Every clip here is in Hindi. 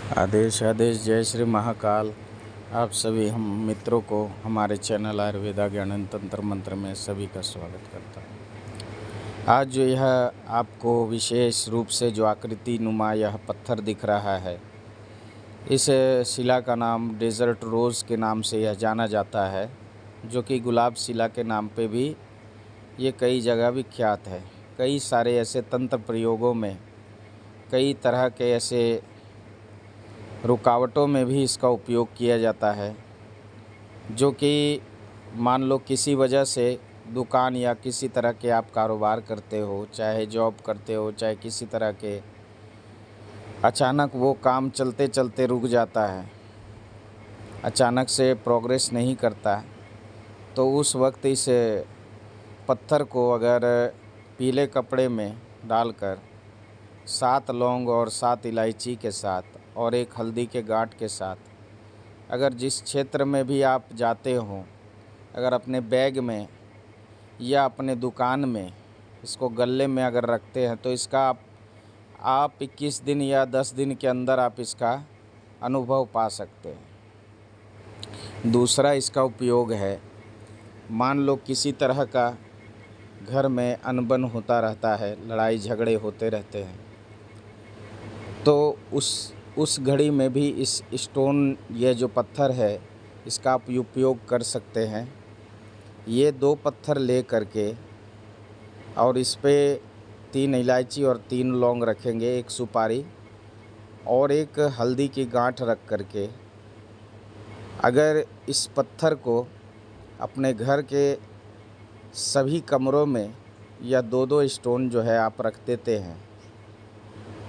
आदेश आदेश। जय श्री महाकाल। आप सभी हम मित्रों को हमारे चैनल आयुर्वेदा ज्ञान तंत्र मंत्र में सभी का स्वागत करता हूँ। आज जो यह आपको विशेष रूप से जो आकृति नुमा यह पत्थर दिख रहा है, इस शिला का नाम डेजर्ट रोज़ के नाम से यह जाना जाता है, जो कि गुलाब शिला के नाम पे भी ये कई जगह विख्यात है। कई सारे ऐसे तंत्र प्रयोगों में, कई तरह के ऐसे रुकावटों में भी इसका उपयोग किया जाता है, जो कि मान लो किसी वजह से दुकान या किसी तरह के आप कारोबार करते हो, चाहे जॉब करते हो, चाहे किसी तरह के, अचानक वो काम चलते चलते रुक जाता है, अचानक से प्रोग्रेस नहीं करता, तो उस वक्त इस पत्थर को अगर पीले कपड़े में डालकर 7 लौंग और 7 इलायची के साथ और एक हल्दी के गांठ के साथ, अगर जिस क्षेत्र में भी आप जाते हो, अगर अपने बैग में या अपने दुकान में इसको गले में अगर रखते हैं, तो इसका आप 21 दिन या 10 दिन के अंदर आप इसका अनुभव पा सकते हैं। दूसरा इसका उपयोग है, मान लो किसी तरह का घर में अनबन होता रहता है, लड़ाई झगड़े होते रहते हैं, तो उस घड़ी में भी इस स्टोन, यह जो पत्थर है, इसका आप उपयोग कर सकते हैं। ये 2 पत्थर ले करके और इस पे 3 इलायची और 3 लौंग रखेंगे, एक सुपारी और एक हल्दी की गांठ रख करके, अगर इस पत्थर को अपने घर के सभी कमरों में या 2-2 स्टोन जो है आप रख देते हैं,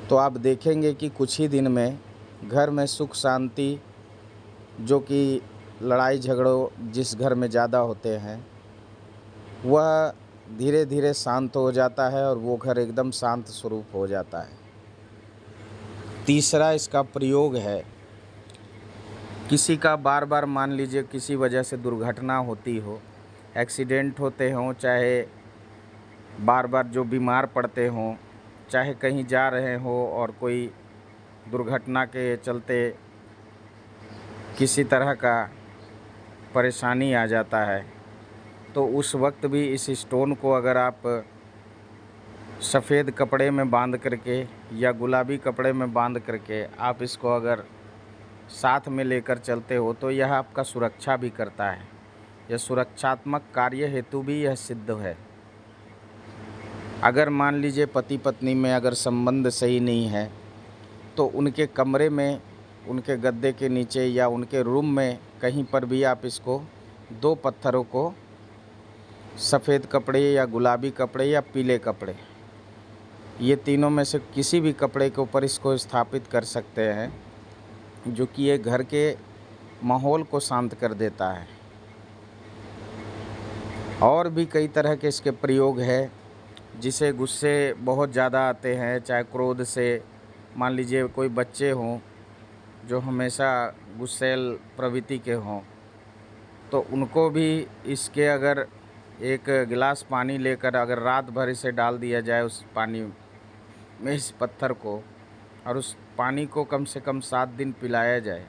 तो आप देखेंगे कि कुछ ही दिन में घर में सुख शांति, जो कि लड़ाई झगड़ों जिस घर में ज़्यादा होते हैं, वह धीरे धीरे शांत हो जाता है और वो घर एकदम शांत स्वरूप हो जाता है। तीसरा इसका प्रयोग है, किसी का बार बार मान लीजिए किसी वजह से दुर्घटना होती हो, एक्सीडेंट होते हों, चाहे बार बार जो बीमार पड़ते हों, चाहे कहीं जा रहे हो और कोई दुर्घटना के चलते किसी तरह का परेशानी आ जाता है, तो उस वक्त भी इस स्टोन को अगर आप सफ़ेद कपड़े में बांध करके या गुलाबी कपड़े में बांध करके आप इसको अगर साथ में लेकर चलते हो, तो यह आपका सुरक्षा भी करता है। यह सुरक्षात्मक कार्य हेतु भी यह सिद्ध है। अगर मान लीजिए पति पत्नी में अगर संबंध सही नहीं है, तो उनके कमरे में, उनके गद्दे के नीचे या उनके रूम में कहीं पर भी आप इसको 2 पत्थरों को सफ़ेद कपड़े या गुलाबी कपड़े या पीले कपड़े, ये तीनों में से किसी भी कपड़े के ऊपर इसको स्थापित कर सकते हैं, जो कि ये घर के माहौल को शांत कर देता है। और भी कई तरह के इसके प्रयोग है। जिसे गुस्से बहुत ज़्यादा आते हैं, चाहे क्रोध से, मान लीजिए कोई बच्चे हों जो हमेशा गुस्सैल प्रवृत्ति के हों, तो उनको भी इसके अगर एक गिलास पानी लेकर अगर रात भर इसे डाल दिया जाए उस पानी में, इस पत्थर को, और उस पानी को कम से कम 7 दिन पिलाया जाए,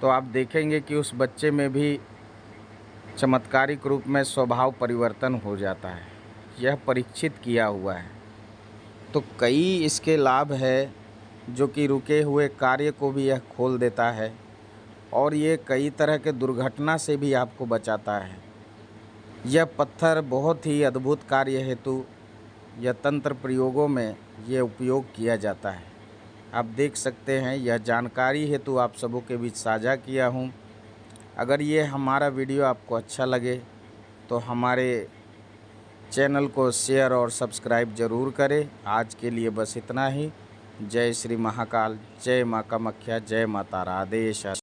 तो आप देखेंगे कि उस बच्चे में भी चमत्कारिक रूप में स्वभाव परिवर्तन हो जाता है। यह परीक्षित किया हुआ है। तो कई इसके लाभ है, जो कि रुके हुए कार्य को भी यह खोल देता है, और ये कई तरह के दुर्घटना से भी आपको बचाता है। यह पत्थर बहुत ही अद्भुत कार्य हेतु यह तंत्र प्रयोगों में ये उपयोग किया जाता है। आप देख सकते हैं, यह जानकारी हेतु आप सबों के बीच साझा किया हूँ। अगर ये हमारा वीडियो आपको अच्छा लगे तो हमारे चैनल को शेयर और सब्सक्राइब ज़रूर करें। आज के लिए बस इतना ही। जय श्री महाकाल, जय माँ कामाख्या, जय माता राधेश।